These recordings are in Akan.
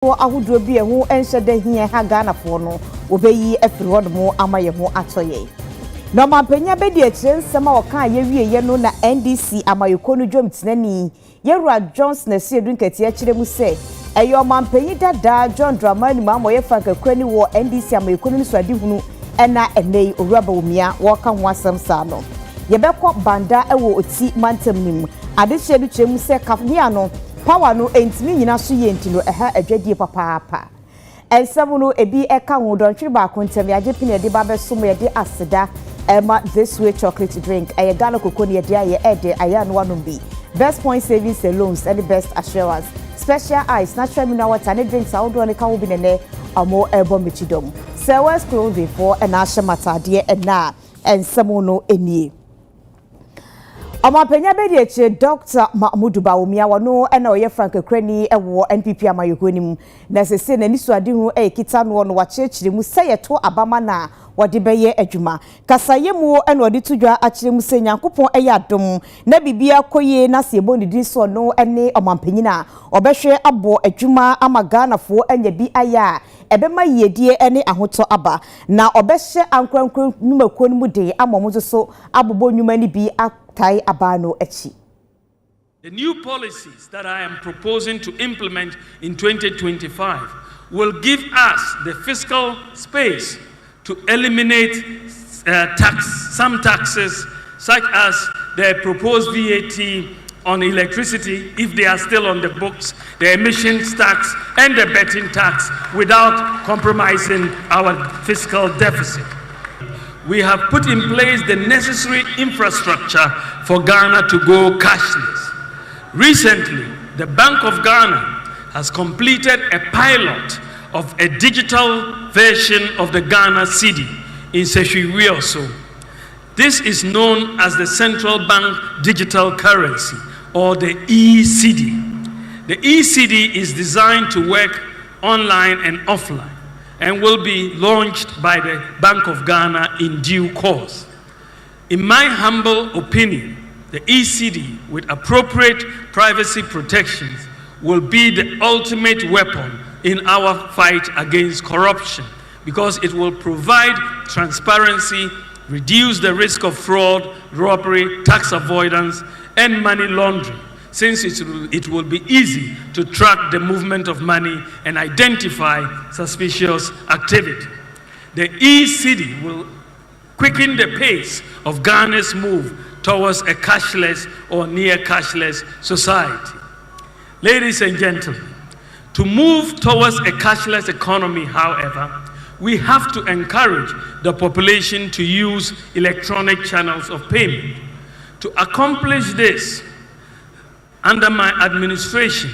Ahudro bi ehu enhye da hie ha Ghana fo no obeyi afiri hodmo ama ye ho atoye no mampanya be di ekire nsem a oka ye wieye no na NDC amayeko no dwom tinani Yewura Johnson asiedu nkati akire mu se eyo mampanyi dada John Dramani ma moye franka kwani wo NDC amayeko no suade hunu ena enei owuraba omia wo ka ho asem sa no yebekọ banda ewo oti mantem nim adehye du kyeremu se kafnia no power no entimi nyina so ye ntino eha adwadie papaapa ensem no ebi eka ho dontwe ba kontem yaje pine de ba besom ye de aseda ema this way chocolate drink eye Ghana kokoni ye de aye ede aya no wanom bi best point savings and loans and the best assurance special ice natural mineral water and drinks out do ne ka wo bi ne amo ebo mechidom sewers clothing for an ashamatade and na ensem no enie Amapenya be die che Dr. Mahmudu Bawumia wano ena oye Frank Kreni ewo NPP amayeko nim na sese na nisuade hu kita no no wachechire mu se yeto abama na wode beye adwuma kasaye mu ena ode tudwa achire mu se Nyankopon eye adom na bibia koye na se ebonidi so no ene amampanyi na obehwe abo adwuma ama Ghana fo anya bi aya ebema yedie ene ahoto aba na obehye ankrankran numako no mu de amomo so abobo nyuma ni bi The new policies that I am proposing to implement in 2025 will give us the fiscal space to eliminate some taxes, such as the proposed VAT on electricity, if they are still on the books, the emissions tax, and the betting tax, without compromising our fiscal deficit. We have put in place the necessary infrastructure for Ghana to go cashless. Recently, the Bank of Ghana has completed a pilot of a digital version of the Ghana cedi in Seshwiwioso. This is known as the Central Bank Digital Currency, or the e-cedi. The e-cedi is designed to work online and offline, and will be launched by the Bank of Ghana in due course. In my humble opinion, the e-cedi with appropriate privacy protections will be the ultimate weapon in our fight against corruption, because it will provide transparency, reduce the risk of fraud, robbery, tax avoidance, and money laundering, since it will be easy to track the movement of money and identify suspicious activity. The e-cedi will quicken the pace of Ghana's move towards a cashless or near cashless society. Ladies and gentlemen, to move towards a cashless economy, however, we have to encourage the population to use electronic channels of payment. To accomplish this, under my administration,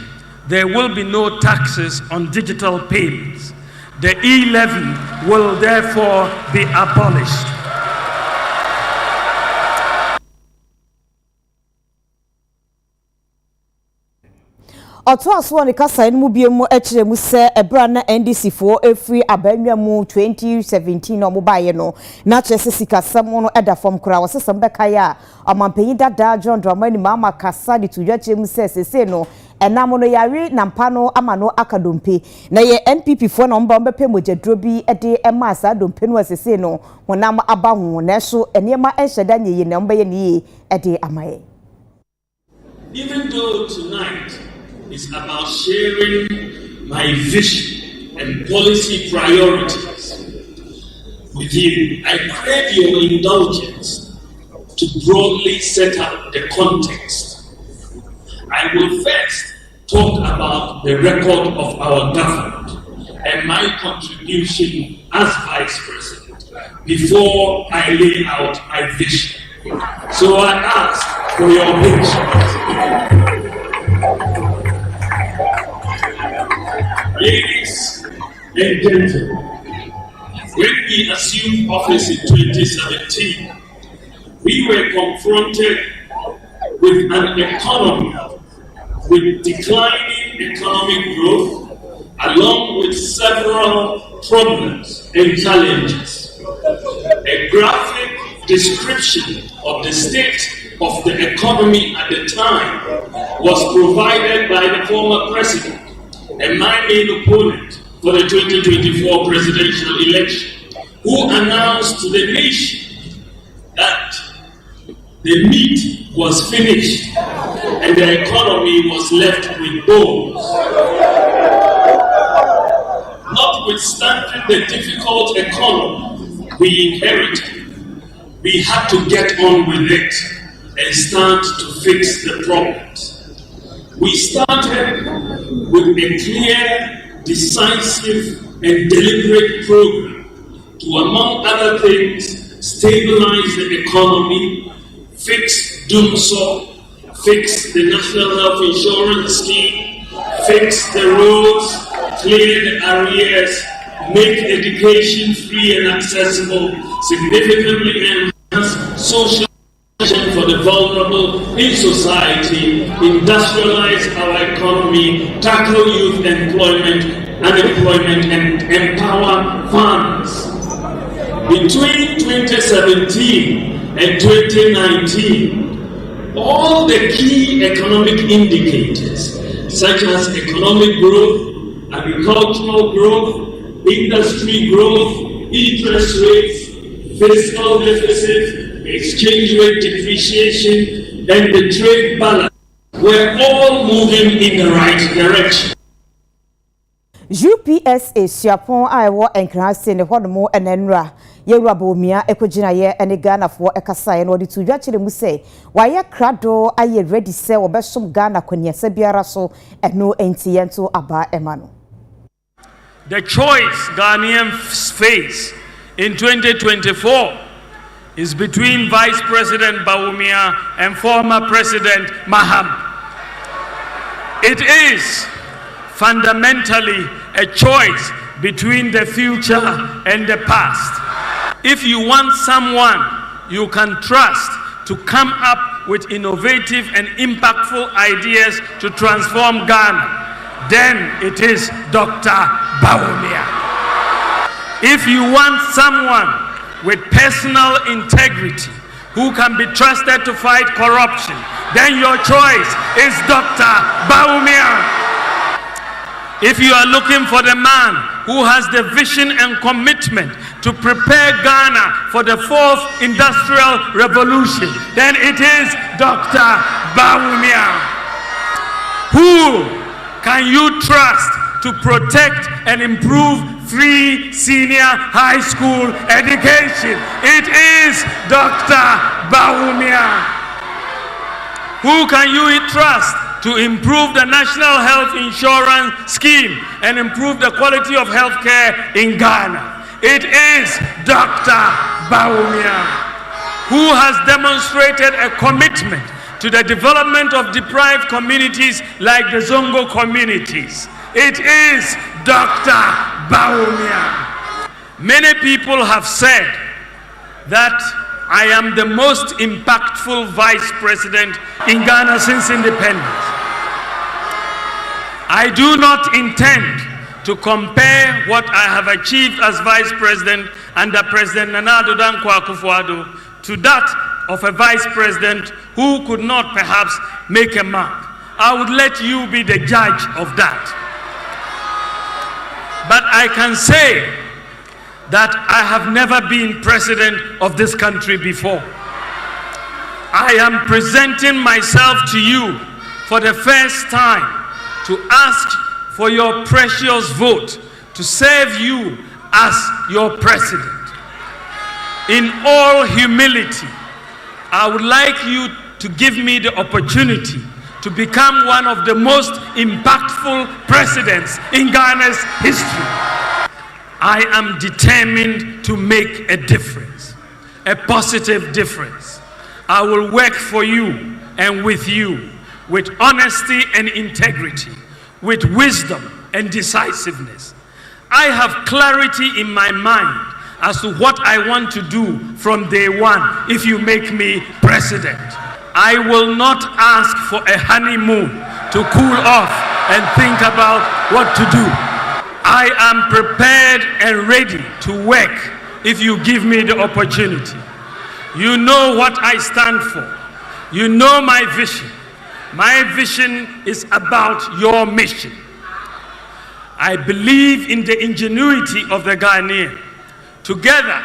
there will be no taxes on digital payments. The e-levy will therefore be abolished. Otoaso ne kasa mu biemu ekire mu se ebra na NDC fo efri abanwa mu 2017 no mobaye no na chese sikasam no eda fom kura wosesem beka ya amampanyi dada John Dramani mama kasa di tudwa kire mu se sese no enam no yare na mpa no ama no akadompe na ye NPP fo na mba mbepe mojedro bi ede ema asa dompe no sese no honam aba ho na so enema enhyeda nyeye na mba ye ne ede amaye. Even though tonight is about sharing my vision and policy priorities with you, I crave your indulgence to broadly set up the context. I will first talk about the record of our government and my contribution as Vice President before I lay out my vision. So I ask for your patience. Ladies and gentlemen, when we assumed office in 2017, we were confronted with an economy with declining economic growth, along with several problems and challenges. A graphic description of the state of the economy at the time was provided by the former president, and my main opponent for the 2024 presidential election, who announced to the nation that the meat was finished and the economy was left with bones. Notwithstanding the difficult economy we inherited, we had to get on with it and start to fix the problems. We started with a clear, decisive, and deliberate program to, among other things, stabilize the economy, fix DUMSO, fix the National Health Insurance Scheme, fix the roads, clear the arrears, make education free and accessible, significantly enhance social for the vulnerable in society, industrialize our economy, tackle youth unemployment, and empower farmers. Between 2017 and 2019, all the key economic indicators, such as economic growth, agricultural growth, industry growth, interest rates, fiscal deficit, exchange rate depreciation, and the trade balance were all moving in the right direction. UPSA Siapon Iowa and Krasin, the Hodmo and Enra, Yerabomia, Ekojina, and the Ghana for Ekasai, and what the two actually must say. Why a crado, I ye ready sell or best some Ghana when ye Sebiaraso and no NTN Aba Emanu. The choice Ghanaians face in 2024 is between Vice President Bawumia and former President Maham. It is fundamentally a choice between the future and the past. If you want someone you can trust to come up with innovative and impactful ideas to transform Ghana, then it is Dr. Bawumia. If you want someone with personal integrity, who can be trusted to fight corruption, then your choice is Dr. Bawumia. If you are looking for the man who has the vision and commitment to prepare Ghana for the fourth industrial revolution, then it is Dr. Bawumia. Who can you trust to protect and improve free senior high school education? It is Dr. Bawumia. Who can you trust to improve the National Health Insurance Scheme and improve the quality of health care in Ghana? It is Dr. Bawumia. Who has demonstrated a commitment to the development of deprived communities like the Zongo communities? It is Dr. Bawumia. Many people have said that I am the most impactful vice president in Ghana since independence. I do not intend to compare what I have achieved as vice president under President Nana Addo Dankwa Akufo-Addo to that of a vice president who could not perhaps make a mark. I would let you be the judge of that. But I can say that I have never been president of this country before. I am presenting myself to you for the first time to ask for your precious vote to serve you as your president. In all humility, I would like you to give me the opportunity to become one of the most impactful presidents in Ghana's history. I am determined to make a difference, a positive difference. I will work for you and with you with honesty and integrity, with wisdom and decisiveness. I have clarity in my mind as to what I want to do from day one if you make me president. I will not ask for a honeymoon to cool off and think about what to do. I am prepared and ready to work if you give me the opportunity. You know what I stand for. You know my vision. My vision is about your mission. I believe in the ingenuity of the Ghanaian. Together,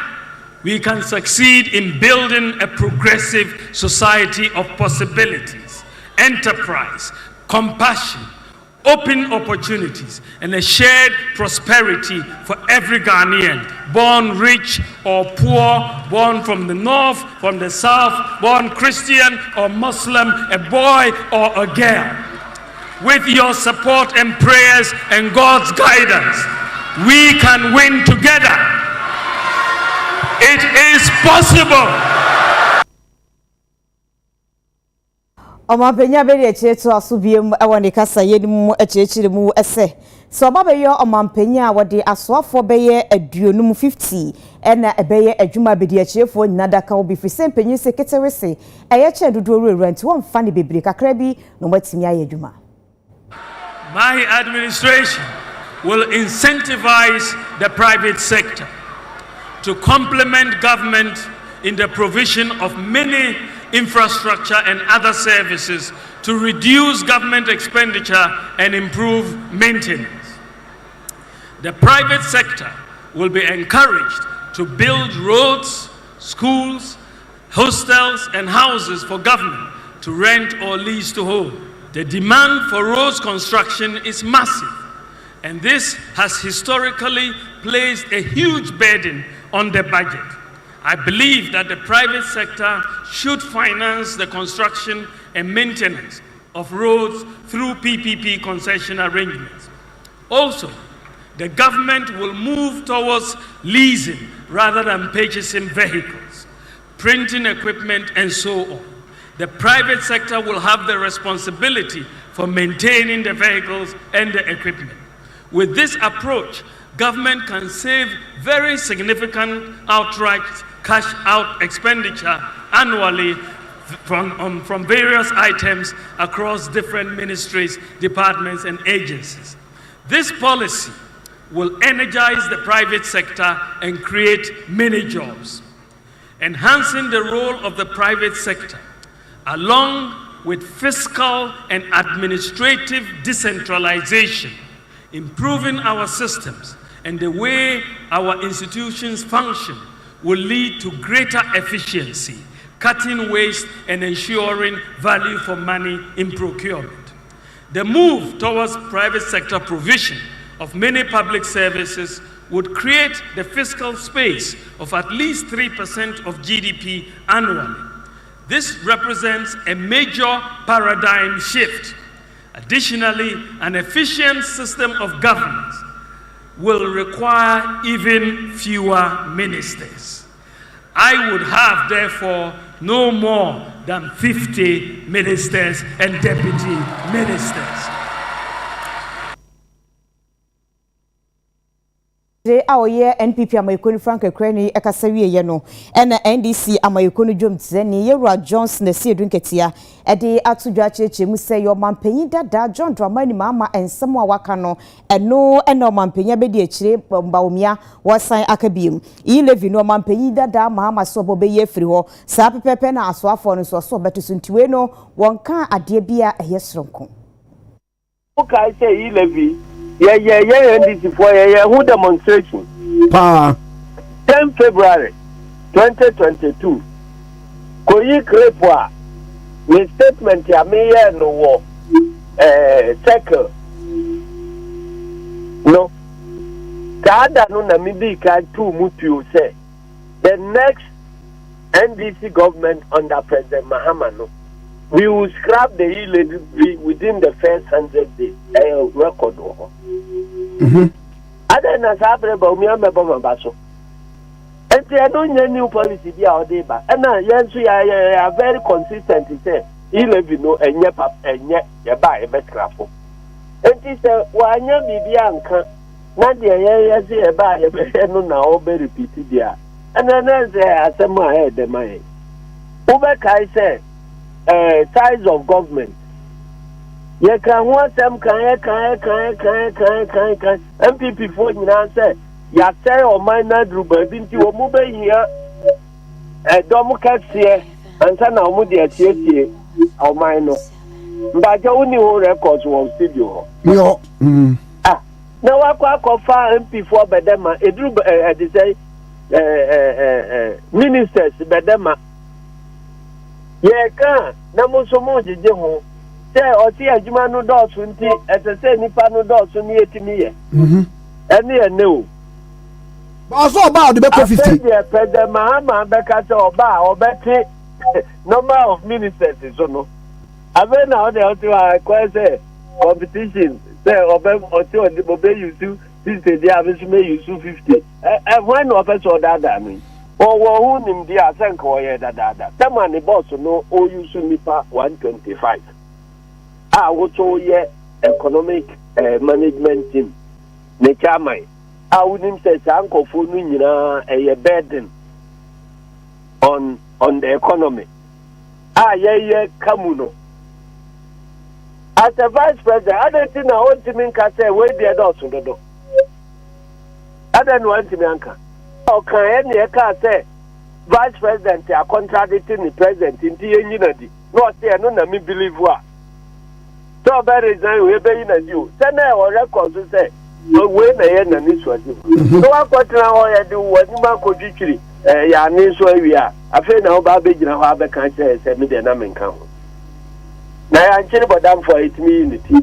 we can succeed in building a progressive society of possibilities, enterprise, compassion, open opportunities, and a shared prosperity for every Ghanaian, born rich or poor, born from the north, from the south, born Christian or Muslim, a boy or a girl. With your support and prayers and God's guidance, we can win together. It is possible. Omampenya be de cheto asubiem ewone kasa yenimu echechirimu ese so obabeyo omampenya wode asoafo beye aduonum 50 ena ebeye adwuma bedi achirefo nyinadaka obi fise mpenyi sekretariese eyeche dodo rurent won fa ne bebre kakra bi no matimi aye adwuma. My administration will incentivize the private sector to complement government in the provision of many infrastructure and other services to reduce government expenditure and improve maintenance. The private sector will be encouraged to build roads, schools, hostels, and houses for government to rent or lease to hold. The demand for roads construction is massive, and this has historically placed a huge burden on the budget. I believe that the private sector should finance the construction and maintenance of roads through PPP concession arrangements. Also, the government will move towards leasing rather than purchasing vehicles, printing equipment, and so on. The private sector will have the responsibility for maintaining the vehicles and the equipment. With this approach, government can save very significant outright cash out expenditure annually from various items across different ministries, departments, and agencies. This policy will energize the private sector and create many jobs. Enhancing the role of the private sector, along with fiscal and administrative decentralization, improving our systems and the way our institutions function, will lead to greater efficiency, cutting waste and ensuring value for money in procurement. The move towards private sector provision of many public services would create the fiscal space of at least 3% of GDP annually. This represents a major paradigm shift. Additionally, an efficient system of governance will require even fewer ministers. I would have, therefore, no more than 50 ministers and deputy ministers. Aoye NPP amayekoni Frank Ekreni ekasawie ye no ena NDC amayekoni Dwomtene Yewura Johnson na sie dunketia ede atudwa cheche mu se yo mampanyi dada John Dramani mama ensem a waka no eno ena mampanya bedi akire mbawomia wasan akabiem yi levi no mampanyi dada mama so bobeye firi ho sa pepepe na asoafo no so beto suntiwe no wonka ade bia ehesronko okay say yi levi yeah, NDC for who demonstration. 10 February 2022. Koyi Krepwa, with statement ya mayor no war, circle. No. Kada no na mibi ka tu mutu say. The next NDC government under President Mahama no. We will scrap the e-levy within the first 100 days. Record. Other than that, we are and there are no new policy out there. And yes, we are very consistent to say e-levy no and yet and yet you buy a best craft. And he said, why not be Bianca? Not the yes, you buy a no now be repeated there. And then there's some more head the money. Ubekai said. Size of government. You can want some can MPP for you say ya say or minor druba binti o mu be here domu kase ansa na omu de atietie o man no mbaje uni ho records wo studio yo na wakɔ fa MP for bedema eduru they say ministers bedema ye kan na mo so mo jeje ho say oti adwuma no dɔɔso nti ɛsɛ nipa no dɔɔso ni etimi ye ɛne ene o also about the back 50 President Mahama beka say obeti number of ministers so no abe na o dey say competition say obe use 50 dey abe me use 50 when no person that mean wo hu nim dia asenka o ye dada tema ni boss no o use nipa 125 wo to ye economic management team ne chairman awunim say sankofo no nyina a burden on the economy ye kamuno as a vice president I don't think na ultimate can say we dey do do I don't want to anka o kan e ka say vice president are contradicting the president nti yenyina di no say no na me believe wa so better resign we be na you say na o record say we na ye na ni so adi so wa kwatra ho ye di wani ma ko twitwiri ya ni so awia afi na o ba be gina ho abeka say me de na menka ho na ya nchiri bodam for it me unity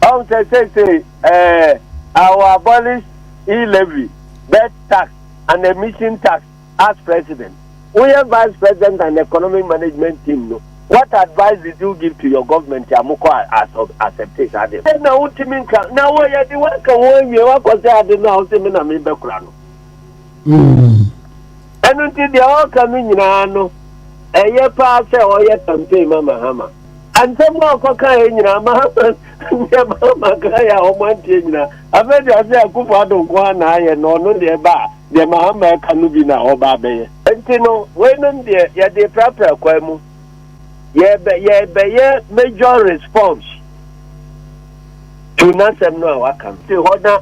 say our abolish e-levy bed tax and emission tax as president we are vice president and economic management team no what advice did you give to your government amoko as accepted ade na ultimate kan na wo ye di wa kan wo wie wa ko say ade na o say me na me be kura no enu ti de o kan nyina no eye pa say o ye campaign mama hama ante mo ko kan nyina ma ka ya o man tie nyina abe de ase akufo adonko na aye no no de ba de mahama ka no bi na o ba be ye enti no we no de ye de prapra kwa mu ye be major response to nasem no awaka ti hoda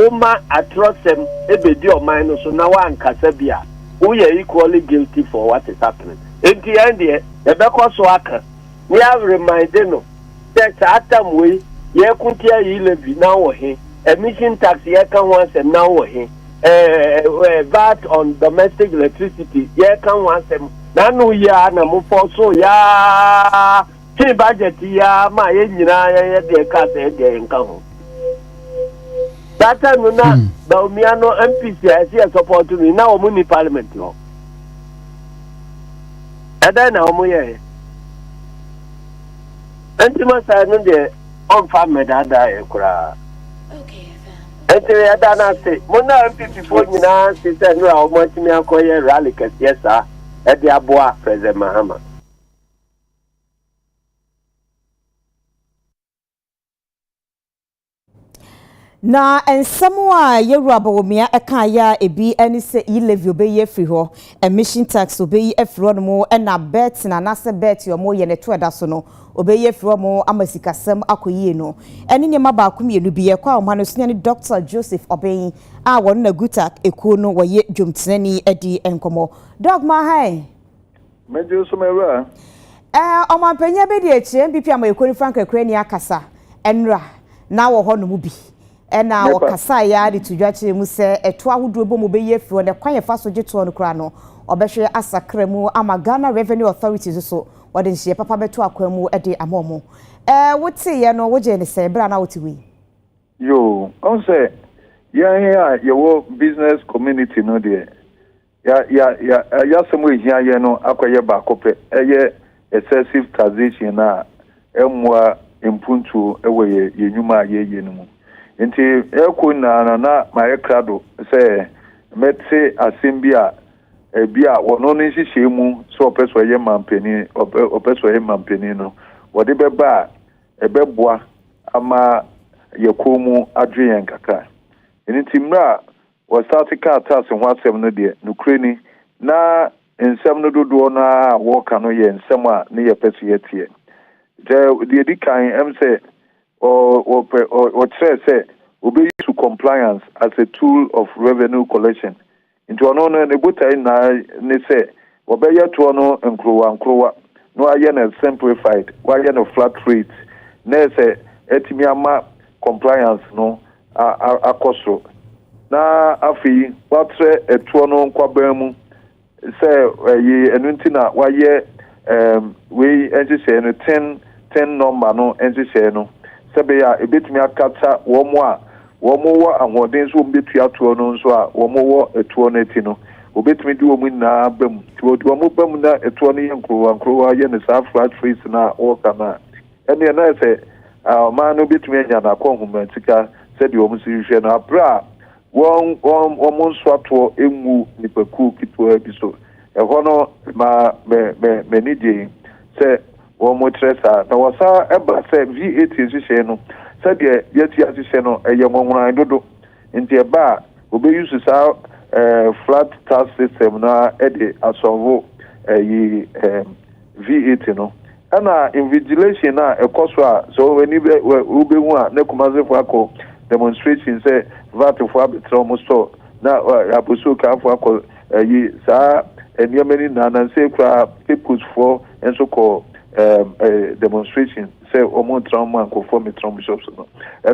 uma atrocem ebedi o man no so na wa ankasa bia we are equally guilty for what is happening enti and ye be ko so aka we have reminded no that atam we ye kuntia yi levy na wo he emission tax ye kan once and now wo he VAT on domestic electricity ye kan once na no ya na mo for so ya ti budget ya ma ye nyina ye de ka se de nka ho that time na ba omiano MPC I support me na o mu ni parliament no ada na o mu ye Antima sa no de on fa medada e kura. Okay, fam. Enti ada na se, mo na MPP fo nyina se se no a o mo timi akoye rally kese sa e de aboa President Mahama. Na ensemo a yewura bawomia eka ya ebi eni se e-levy obeye free ho emission tax obeye free no mo na bet na nase bet yo mo ye ne to eda so no obeye free mo amasikasem akoyie no eni nyema ba akumienu bi ye kwa omano sunya ni Dr. Joseph Obeyin a won na gutak ekuo no woye dwomtenani edi enkomo dogma hai mejo so mewa omanpanya be di eche MPP amayekoni Frank Ekrani akasa enra na wo ho no mu bi ena wakasa ya di tudwache mu se eto ahodo bo mo beye firo ne kwan yefa so gyeto no kra no obehwe asakra mu ama Ghana Revenue Authorities so wode nhye papa beto akwa mu ede amomo wote ye no woje ne se bra na wote wi yo on say ya your business community no there ya semo ehia ye no akoye ba kope eye excessive taxation na emwa impuntu ewe ye nyuma ye no mu nti eko na my krado say metse asembia bia wono no nhihye mu so opeso ye mampeni opeso ye mampeni no wode beba ebeboa ama yekomu adwen kaka nti mra wo start ka tax ho asem no de nukreni na ensem no dodo na wo ka no ye ensem a ne ye peso ye tie de dikan em say or say obey to compliance as a tool of revenue collection. Into an honor the buta na ne say obey to no nkrowa no ayen simplified why no flat rate ne say etimiama compliance no akɔsoro na afi watre etuo no nkwaban se yi enu nti na waye we enhyehyɛ no 10 number no enhyehyɛ no sebe ya ebetumi akata wɔn a wɔn wɔ ahoɔden so wɔn betua tuo no nso a wɔn wɔ etuo no eti no obetumi di wɔn nyinaa bam tuo wɔn bam na etuo no yɛ nkrowa yɛ ne saa flat face na wɔka na ɛne na sɛ ɔman no betumi anya na akɔ nhoma sika sɛdeɛ wɔn si hwehwɛ no abra wɔn nso ato emu nipaku ketewa bi so ɛhɔ no ma ni gye sɛ wɔn mo kyerɛ saa na wɔsa ɛba sɛ V8 nhyehyɛ no sɛdeɛ yɛti ahyehyɛ no ɛyɛ nwonwan dodo nti ɛba obeyi so saa flat tax system na ɛde asɔnvo V8 no ɛna invigilation na ɛkɔ so a sɛ wɔni bɛ obehu a ne kumazefo akɔ demonstration say VAT for abetro mo store na aboso ka for akọ saa eniamani na say kra peoples for enso ko demonstration say omo trauma ko for me trauma shops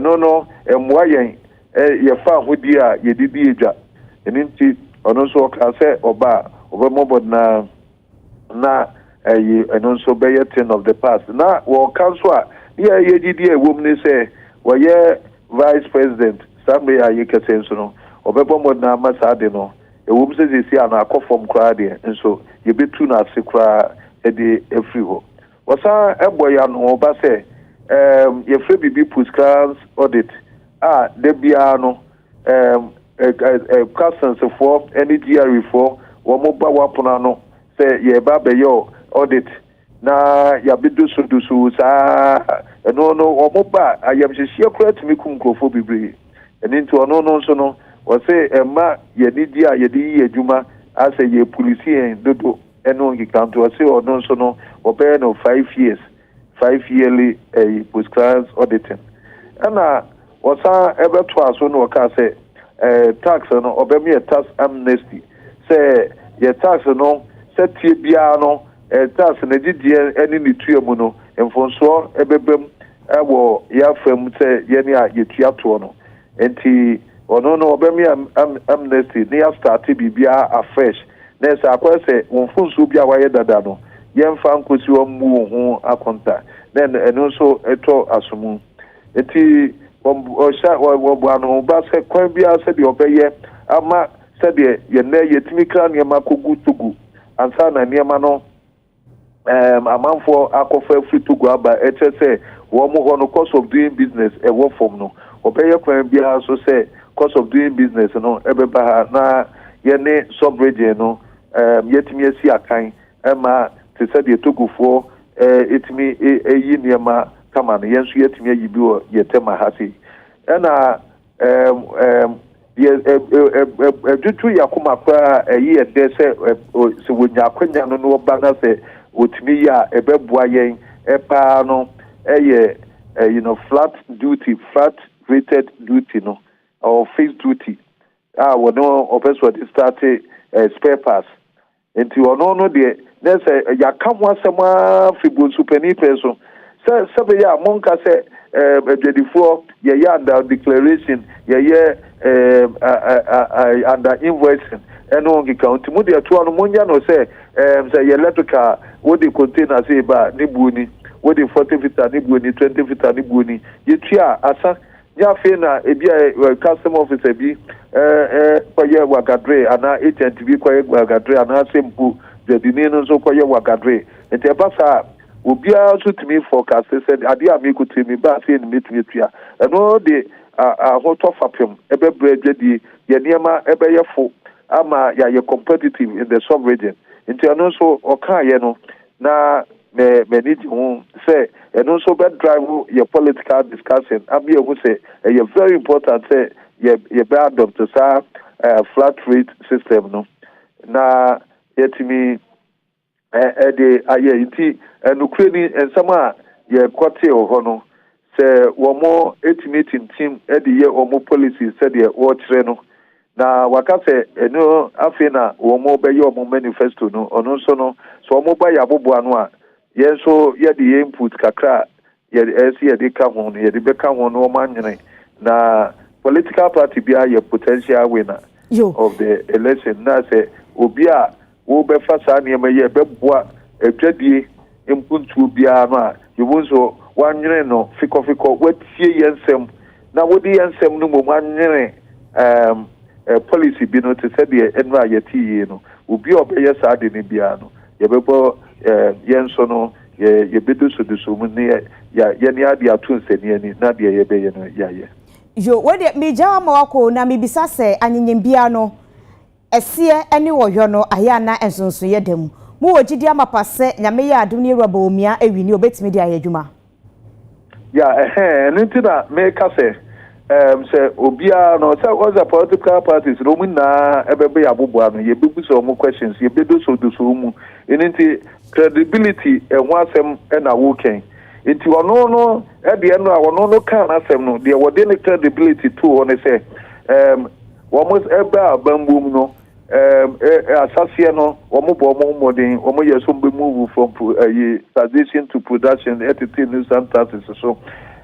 no no emwa yen ye fa hodi a ye didi edwa eninti ono so ka say oba obemobod na eno so be ye thing of the past na wo council a ye didi ewom ne say wo ye Vice President Samuel Ayikesenso no obebo mod na masade no ewum se sisi ana akofom kra de nso ye betu na ase kra e de efri ho wasa eboya no oba se ye free bibi postcards audit de bia no customs for any GRE for wo mo ba wapona no se ye ba be yo audit na ya bidu sudusu sa no omo ba ayam hyehyɛ kura tumi kum krofo bibre eni nti ono no so no wo se ema ye didi a ye di yi adwuma ase ye police en dodo eno ngikanto wo se ono so no obey no 5 years 5 yearly postcards auditing ana wo sa ebeto aso no ka se tax no obemi tax amnesty se ye tax no se tie bia no tax na gidie eni ni tuamu no mfonso ebebem ewo ya fam se ye ni a yetua to no enti ono no obemi amnesty ni ya start bibia afresh na se akwese mfonso bia waye dada no ye mfa nkosi wo mu ho akonta then eno so eto asomu enti wo ano ba se kwan bia se de obeye ama se de ye na yetimi kra ne makogu tugu ansa na niema no amanfo akofa fritugu aba etese wo mo ho no cost of doing business e wo form no obeye kwan bia so say cost of doing business no ebeba ha na ye ne sub-region no yetimi asi akan ema te say de togufo etimi eyi niema kama no yenso yetimi ayi bi wo yetema ha sei na dutu yakuma kwa eyi ede se wonya kwanya no no ba na se otimi ya ebeboa yen epa no eye flat rated duty no or fixed duty we no office what start spare parts enti ono no de na se yakam asema fibo supeni peso se ya monka se ededifo ye under declaration ye under invoicing eno ngi count mu de to no monya no say say electrical what the container say ba ni buoni what the 40 feet ni buoni 20 feet ni buoni ye tua asa nya fe na ebi customer officer bi koye wagadre ana agent bi koye wagadre ana sempu de dini no so koye wagadre ente basa obia so timi forecast said ade amekutimi ba se ni metumi tua eno de hoto fapem ebe brejedi ye niema ebe yefo ama ya ye competitive in the sub region into eno so okaye no na me need hu say eno so be drive your political discussion abi hu say very important say ye be adopt sa flat rate system no na yetimi de aye nti enukure ni ensama ye kwate ho no se womo estimating team de ye omo policy said ye wo kire no na waka se eno afina womo be ye omo manifesto no ono so no so omo ba ya bobo anu a ye so ye de input kakra ye esi ye de ka ho no ye de be ka ho no o manyene na political party be a potential winner of the election. Now say obia wo be fa sa ne ye be boa atwadie impuntu bia no a you won so wanwene no fiko watie yensem na wodi yensem no mo wanwene policy bi no te se de enra yeti no obi obeye sa de ne bia no ye bebo yenso no ye bedu so mu ne ya ni ade atunsani ani na de ye be ye no ya ye yo wode me jawa mawako na me bisa se anyenyem bia no esie ene wohwo no aya na ensonso ye dem mu wogidi amapase nyame ya adum ne roba omia ewini obetimi de ayadwuma ya ntina me ka se obia no say all the political parties no mu na ebebe abobo ano ye bebu so mo questions ye bedo so mu nti credibility enwasem na woken nti ono no e de no a ono no kan asem no de wode ne credibility to on say almost ebe abambum no assassin no omo modern omo yeso be move from transition to production entity new standards so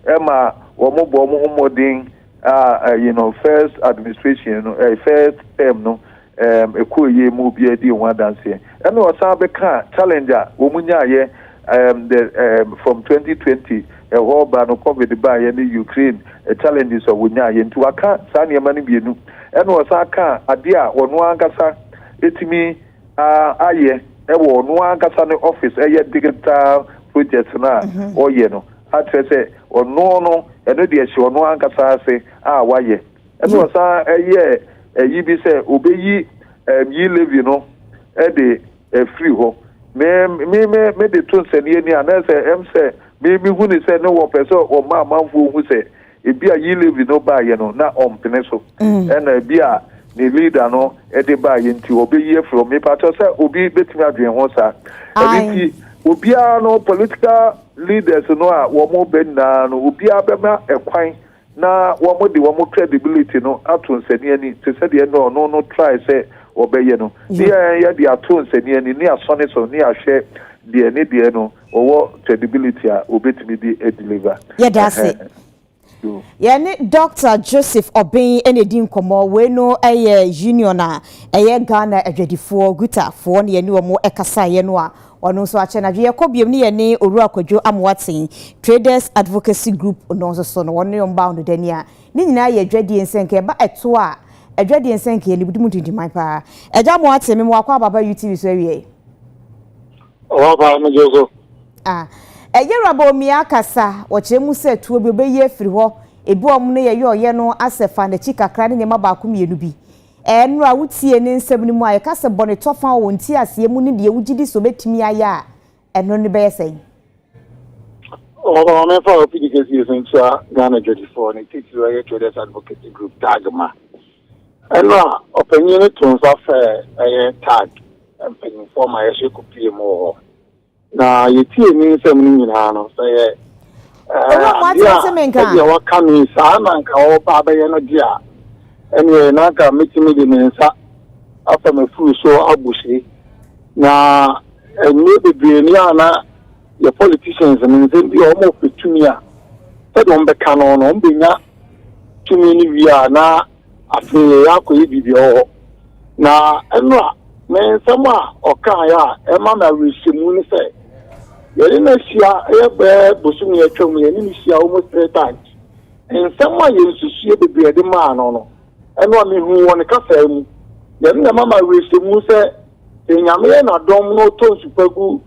ema omo modern first administration first term no ekoye mu bi edi one dance and o sa be ka challenger omunya ye from 2020 whole ban of COVID by in Ukraine challenges of wonya ye ntu aka sa ne ma ne bienu and o sa ka ade a ono ankasa etimi aye wo ono ankasa ne office digital project na oye no atrese ono no eno de ehye ono ankasa ase waye eno sa yi bi se obeyi yi levi no de free ho me de tun se ni ana se se me hu ni se no wo peso o ma manfo hu se e bia yi levi no ba ye no na ompene so na bia ni leader no de ba ye nti obeyi from me pato se obi betimi adwen ho sa nti obia no political leaders no a wo mo ben na no obia be ma ekwan na wo mo de wo mo credibility no ato nsani ani te se de no try say obeye no ya de ato nsani ani ni asone so ni ahwe de ne de no owo credibility a obetimi di deliver yeah that's it yeah ni Dr. Joseph Obin enedi nkomo we no union a Ghana adwadifo gutafo ne ni wo mo ekasa ye no a ono so ache na dwe kobiem ne ne oru akwadwo amwaten traders advocacy group no so no won yomba no dani a ni nyina ye adwadie nsenke ba eto a adwadie nsenke ni budumu dindiman pa eja mo aten me mo akwa baba UTV so awie o ba me jozo eyeraba omia kasa wo chemu se tuo bi obeyi afiri ho ebi om ne ye no asefa na chikakra ne nyema ba akomienu bi enra wutie ne nsem ni mu aye kase bone tofa wo nti ase mu ne de wugidi so betimi aya eno ne be yesen o me fa opidikesi yesencha Ghana 24 ne titi wa traders advocacy group tagma enra opinion to so fa tag opinion for my issue ko pmo na yetie ni nsem ni nyina no so ye ya wakami sana nka o baba ye no dia enwe na ka mitimi de mensa afa mafu so abushi na enwe bebre ni ana ye politicians ni nzebi o mo petumi a do mbe kano no mbenya tumi ni wi na afi ya ko yibi o na enwa mensa ma o kan ya e ma na rishemu ni se yeri na sia ebe bosu ni atwam yeri ni sia almost 3 times en sama yensusie bebre de ma no eno mi hu won kasa mu yeri na mama wese mu se enyame na dom no to supagu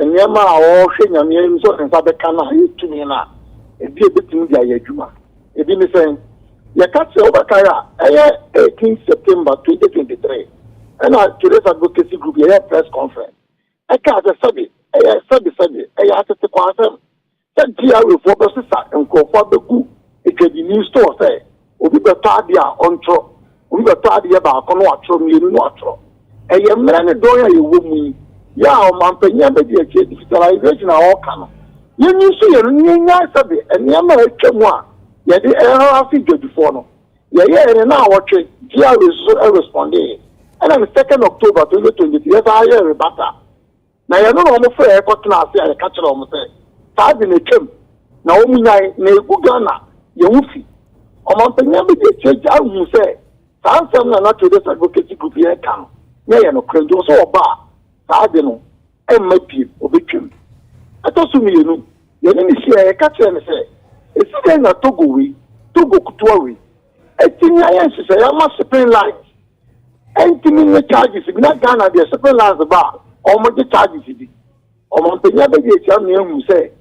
enyema a wo hwe nyame nso nsa be kana yetumi na ebi ebetimi dia yadwuma ebi mi sen ya katse obakaya 18 September 2023 ena today's advocacy group ya press conference eka the sabi sabi atete kwa asem se dia we for be sisa nkofo begu ekedi new store say obi beto ade a ontro obi beto ade ba akono atro mienu no atro mra ne do ya yewo mu ya o mampanya be dia che digitalization a o kano ye nyi so ye nya sabi enema atwam a ye de afi dwodifo no ye na awotwe dia we so responding and on the 2nd October 2023 yes I hear rebata na ye no mo fa e kotna ase ya ka kire o mo se ta bi ne twem na o mu nyai na egu Ghana ye wufi Omampenya be the church who say, Sansam na not to this advocacy group here come. Nay, no credit so bar. Sadeno, MIP, Obicum. I told me, you know, you didn't see a catcher and say, it's then a Togo Kutuari. A thing I answer say, I must pay lines. Anything the charges, if not Ghana, they are separate lines about, or more the charges. Omampenya be the church who say,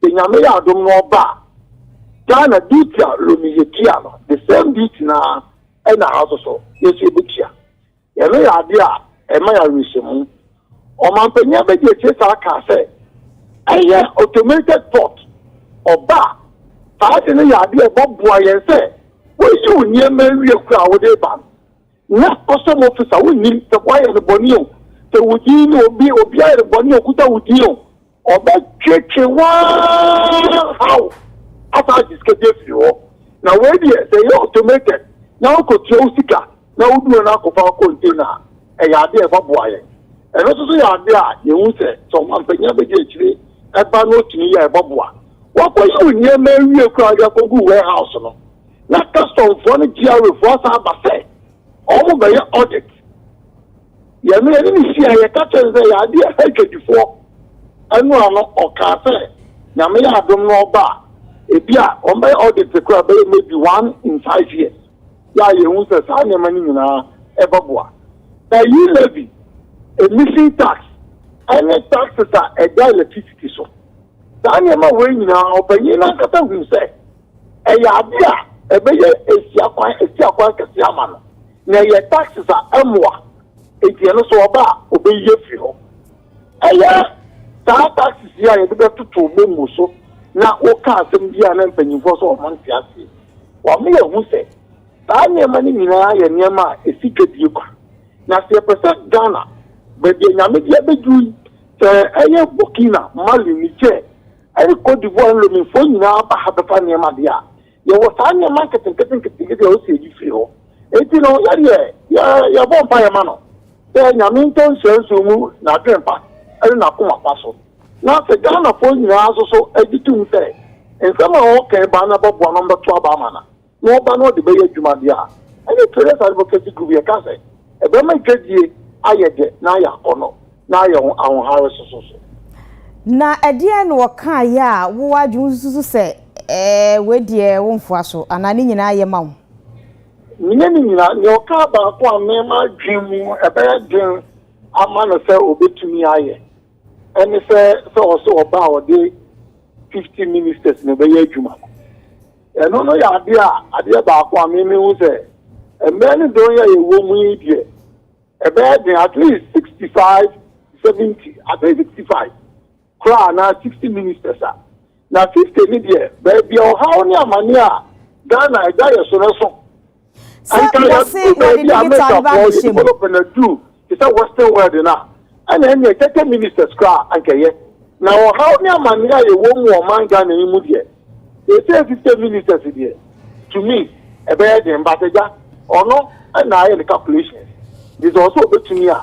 the Yamea don't know bar. Ghana duty Lumiziano, the same duty now, and a house so, yes, you butcher. You know, idea, a maya resume. Or Mampenia be the chase I can say, a automated port or bar. I didn't idea Bob Boy and say, will you near Mary crowd with a ban? Not custom officer, we need the wire the bonio, the Woodino be obey the bonio, Kuta Woodino, or that church one how. After this get you now where they automated now could Josica now do an alcohol container a idea of boy and also the idea you say some company actually a banner to me a babua. What was you near Mary crowd your warehouse no? Not custom for the GR for Sabase all by your audit. You may see a catcher the idea headed before and no or cafe. Now may I don't know bar. If you are on by audit the crowd, maybe 1 in 5 years. Yeah, you won't say, I am money in ever boy. Now you levy a missing tax, and the taxes are a electricity. So, Daniel, when you now open, you know, will say, a idea, a better a Siaman. Now your taxes are M1. If you are so about, obey your fuel. That taxes here, you better to move so. Now, what can't some be an empty for so months? Well, me who say, Daniel money in Yama, a secret you can. Now, 3% Ghana, but the Yamia be doing the Burkina, Mali, Niger, and Cote d'Ivoire, looking for you now, but have a funny Madia. You was on your market and getting the OC, you feel. It's no, you're born by a man. Then Yaminton says to move, not grandpa, and not come up muscle. Now, the Ghana phone you also editing say, and some are okay, Banaba, one number 12 Amana. No banner the Bay Jumadia. And the Terrace advocacy could be a cassette. A Burma get ye, I get Naya or no. Now you're on Harris Association. Na edian waka ya wo adwunsusu se we die wo mfuaso anani nyina ye mawo nyina ne oka ba ko amema dwimu e be dwen ama no se obetumi aye eni se so oba ode 50 ministers ne be adwuma eno no ya ade ba ko ameme hu se e many don ya ye wo mu idie e be dwen at least 65 70 at least 65 na 60 ministers na 50 media baby o how ni amani a Ghana ga ye so no so and can say baby America for development do it's a western world now and then the 30 ministers cry ankaye now how ni amani a ye wo mu o man Ghana ni mu die they say 50 ministers there to me e be dey mbateja ono na aye the calculations this also between here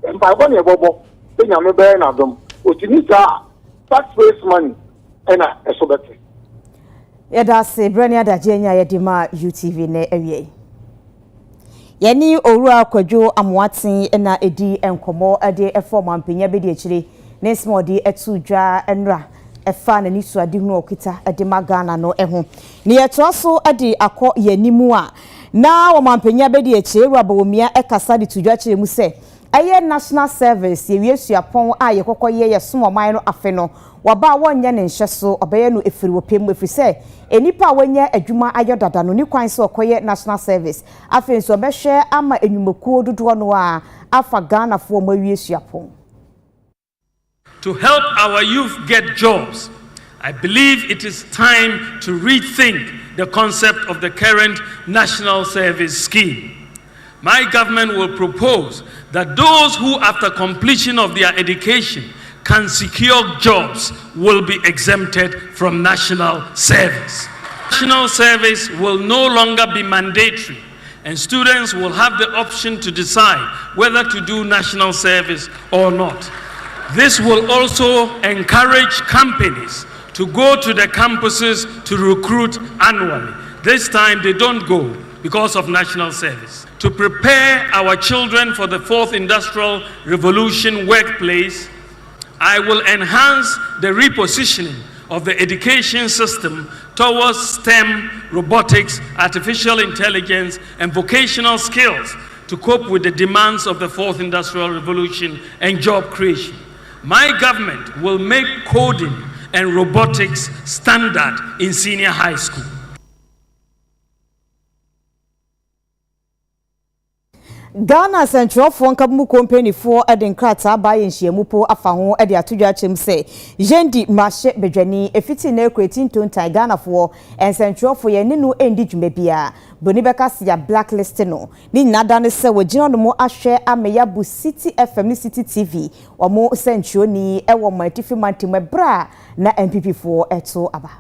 and by one ebobo be nyame be na dom Otinisa taxpayers money and a sobete. Yedase Brenia da Jenya Yedima UTV ne ewie. Yeni owura kwadwo amwaten na edi enkomo ade efom ampenya be de akire ne small etu dwa enra efa na nisu ade hu okita ade magana no eho. Ne yetoso ade akọ yanimu a na wo mampenya be de akire rabawomia ekasa de tudwa akire mu se aye national service ye wiesuapon a ye kokoye ye somoman no afe no waba wonye ne nhyeso obeye no efiri wopem efiri se enipa wonye adwuma ayodada no ni kwan se okoye national service afe nso obehwe ama enwumakuo dodo no a afa Ghana fo ma wiesuapon. To help our youth get jobs, I believe it is time to rethink the concept of the current national service scheme. My government will propose that those who, after completion of their education, can secure jobs will be exempted from national service. National service will no longer be mandatory, and students will have the option to decide whether to do national service or not. This will also encourage companies to go to the campuses to recruit annually. This time they don't go because of national service. To prepare our children for the fourth industrial revolution workplace, I will enhance the repositioning of the education system towards STEM, robotics, artificial intelligence, and vocational skills to cope with the demands of the fourth industrial revolution and job creation. My government will make coding and robotics standard in senior high school. Ghana Central for Kamu Company for Eden Krata by Shiamupo Afaho at the Atuja Chim say, Jendi Mashe Bejani, a 15 equating to Ghana for and Central for Yeninu Endij Mebia, Bonibaka Sia blacklistino, Ni Nadane se wajino no mo ashare Ameyabu City FM City TV, or more Central ni ewa Matifi Mantime Bra, na MPP for Eto Aba.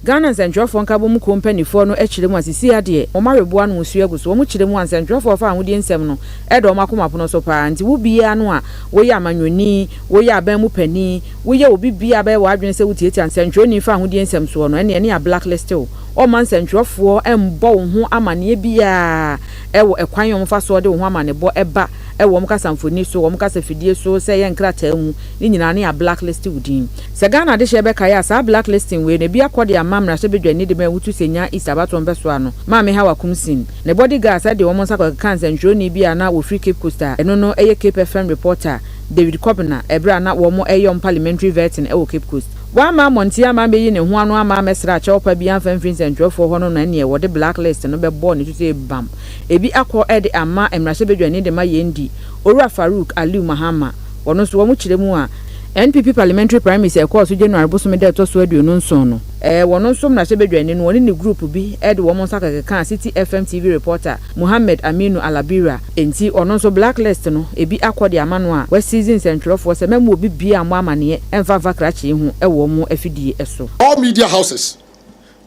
Ghana Central for Kamu Company for no echile mwasisi ade omarebo anu nsu eguso omu chile mu Central for fa ahudi nsem no edo makoma pono so pa nti wo bia no a wo ya amanwoni wo ya aban mu pani wo ya obi bia ba wa adwene se wutieti Central ni fa ahudi nsem so no ene ya blacklist o man Central for embo wo ho amane bia ewo ekwan yom fa so de wo ho amane bo eba ewo mkasa mfoni so wo mkasa fidie so se ye nkrata mu ni nyina ne ya blacklist wudin se Ghana de shebe kaya sa blacklisting we ne bia kode amamra se bedwane de ma wutu senya isabato mbeso ano maame hawa kumsin ne bodyguard sa de wo monsa kwa kansa njoni bia na wo free Cape Coast eno no eye Cape FM reporter David Kobna ebra na wo mo eyom parliamentary vetting ewo Cape Coast wa ma montia ma beyi ne ho ano ama mesra che opa bia fanfin Central for hono na ne wo de blacklist no be bo ne tutu bam ebi akọ ede ama emrase bedwane de ma yendi Ora Farouk Aliu Mahama wono so wo mu kiremu a NPP parliamentary primaries course January bosome de to so aduonu nson no wono nso na sebedwane no woni ne group bi ede wo monsa kan City FM TV reporter Muhammad Aminu Alabira enti ono nso blacklist no ebi akode amano a wa season Central for se memo obi bia mo amane emfa vakrache hu ewo mo afidie eso. All media houses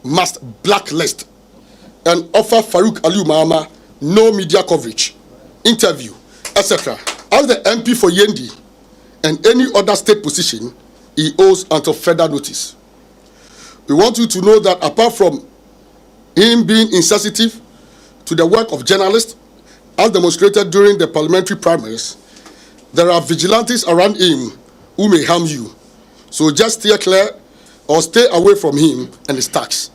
must blacklist and offer Farouk Aliu Mahama no media coverage, interview, etc. As the MP for Yendi and any other state position, he owes until further notice. We want you to know that apart from him being insensitive to the work of journalists, as demonstrated during the parliamentary primaries, there are vigilantes around him who may harm you. So just steer clear or stay away from him and his tax.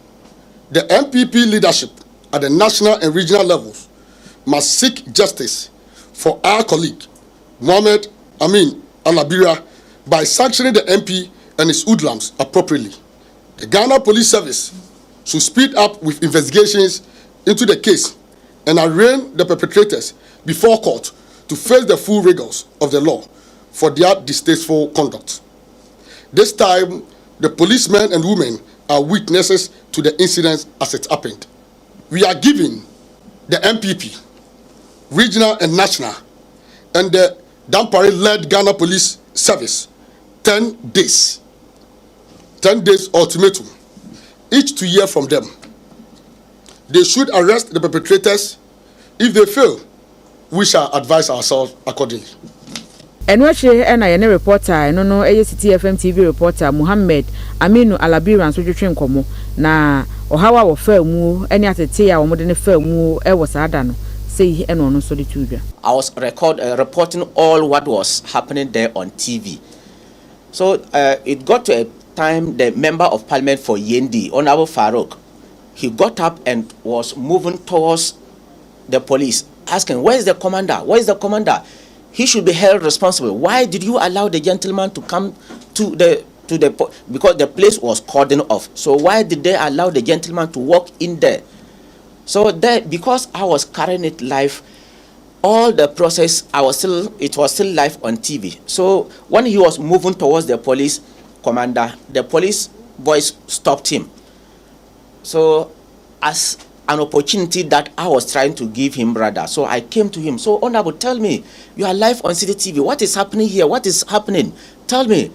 The MPP leadership at the national and regional levels must seek justice for our colleague, Mohammed Amin Alabira, by sanctioning the MP and his hoodlums appropriately. The Ghana Police Service should speed up with investigations into the case and arraign the perpetrators before court to face the full rigors of the law for their distasteful conduct. This time, the policemen and women are witnesses to the incident as it happened. We are giving the MPP, regional and national, and the Dampare-led Ghana Police Service 10 days ultimatum, each to hear from them. They should arrest the perpetrators. If they fail, we shall advise ourselves accordingly. Enwache ena yene reporter eno no City FM TV reporter Muhammad Aminu Alabira nso twetwe nkomo na ohawa wo fa mu eni atete a wo de ne fa mu e wo saada no sei eno no so de tudwa. I was reporting all what was happening there on TV. So it got to a time the member of parliament for Yendi, Honorable Farouk, he got up and was moving towards the police, asking, "Where is the commander? Where is the commander? He should be held responsible. Why did you allow the gentleman to come to the because the place was cordoned off. So why did they allow the gentleman to walk in there?" So that because I was carrying it live, all the process it was still live on TV. So when he was moving towards the police commander, the police boys stopped him. So as an opportunity that I was trying to give him, brother, so I came to him. So Honorable, tell me, you are live on City TV. What is happening here? What is happening? Tell me.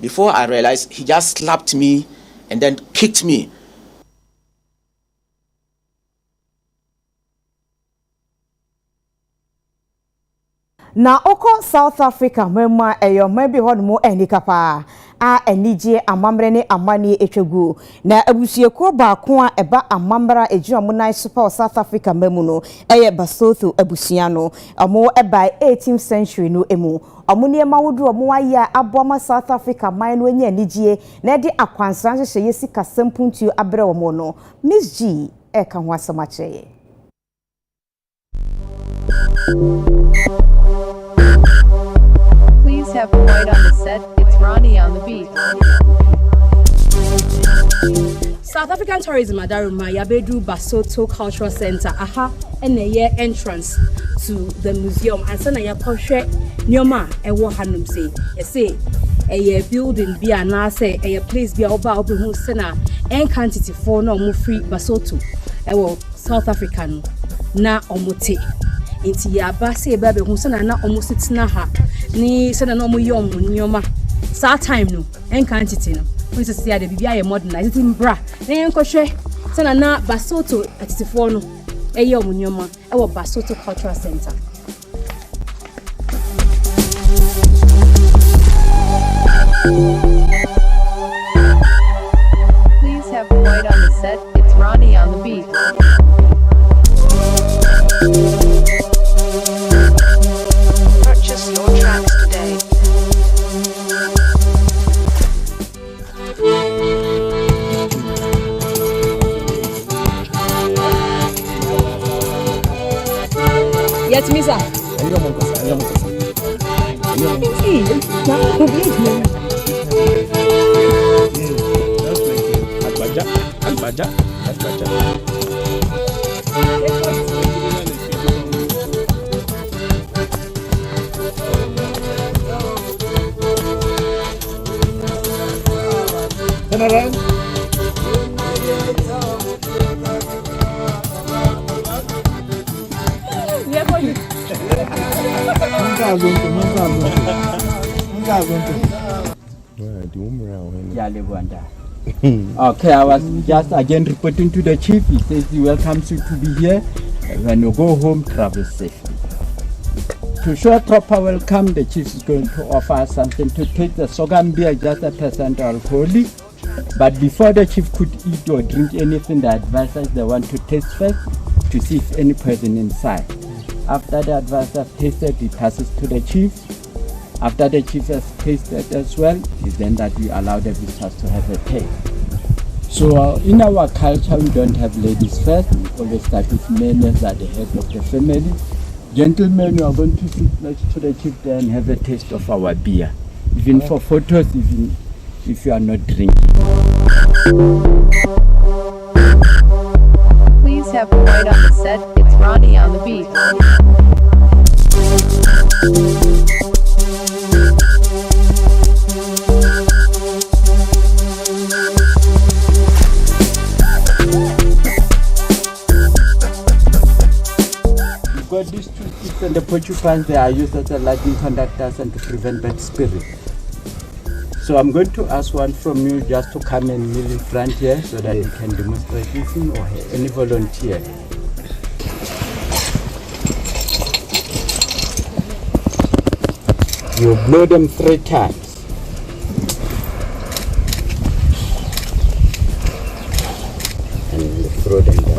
Before I realized, he just slapped me and then kicked me. na oko South Africa mema eyo maybe hodmo enikapa a enije amamre ne amani etwegu na abusieko baako a eba amamra ejuamunai super South Africa memu no eye Basotho abusia no omo eba 18th century no emu omuni mawodu omo aya aboma South Africa man no enya enije na de akwansan hye yesi kasampuntu abre omo no Miss G eka ho asamache. Please have White on the set. It's Ronnie on the beat. South African Tourism Adaruma Yabedu Basotho Cultural Center aha eneye entrance to the museum and sana ya kohwe nyoma ewo hanum say say a building bi anase a place bi oba obehu sena encantity for no mo free Basotho ewo South African na omote inti ya ba say ba behu sena na omosetina ha ni sena na omoyom nyoma sa time no encantity no we say the bibia ye modernized bra na enkohwe sena na Basotho atitifo no eye omunyoma ewo Basotho Cultural Center. Please have White on the set. It's Ronnie on the beat. Purchase your tracks today. Yes, Misa. Albaja. Okay, I was just again reporting to the chief. He says he welcomes you to be here. When you go home, travel safely. To show a proper welcome, the chief is going to offer us something to take. The Sogam beer, just 1% alcoholic. But before the chief could eat or drink anything, the advisors they want to taste first to see if any poison inside. After the advisor tasted, it passes to the chief. After the chief has tasted as well, it's then that we allow the visitors to have a taste. So in our culture, we don't have ladies first. We always start with men as are the head of the family. Gentlemen, you are going to sit next to the chief there and have a taste of our beer. Even for photos, even if you are not drinking. Please have White on the set. It's Ronnie on the beat. Got these two sticks and the porcupines, they are used as a lightning conductors and to prevent bad spirit. So I'm going to ask one from you just to come and kneel in front here so that you can demonstrate with him or any volunteer. You blow them 3 times. And throw them down.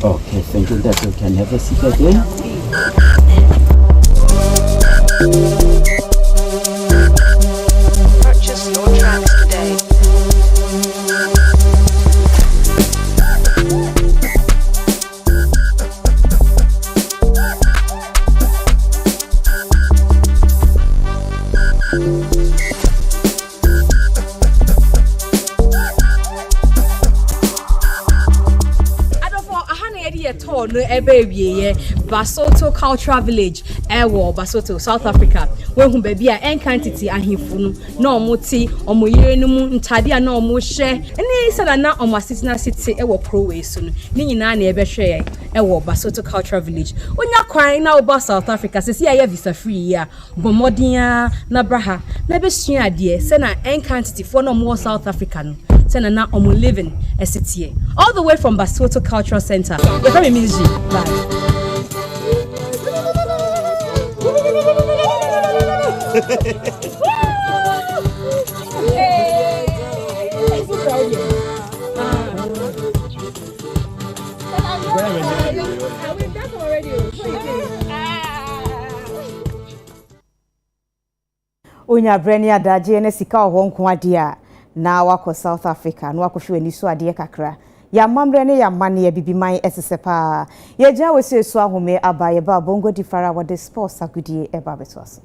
Okay, thank you. That you can have a seat again. Purchase your tracks today. No ebe Basotho Cultural Village ewo Basotho South Africa we hu baby a encantity ahimfu no na omoti omoyere no mu ntade a na omo hye ne sada na omo asitina city ewo prowe so no ni nyina na ebe hwe ewo Basotho Cultural Village onya kwan na oba South Africa sesi ya visa free ya bomodin na braha na be sua ade se na encantity for no mo South Africa no send na omo living esitie all the way from Basotho Cultural Center. You from Midday live. Onya brani adaje ne sika oho nko ade a na wako South Africa na wako hwe ni so ade kakra ya mamre ne ya mane ya bibiman esesepa ya gya wese so ahome abaye ba bongo di fara wode sports agudie eba beto aso.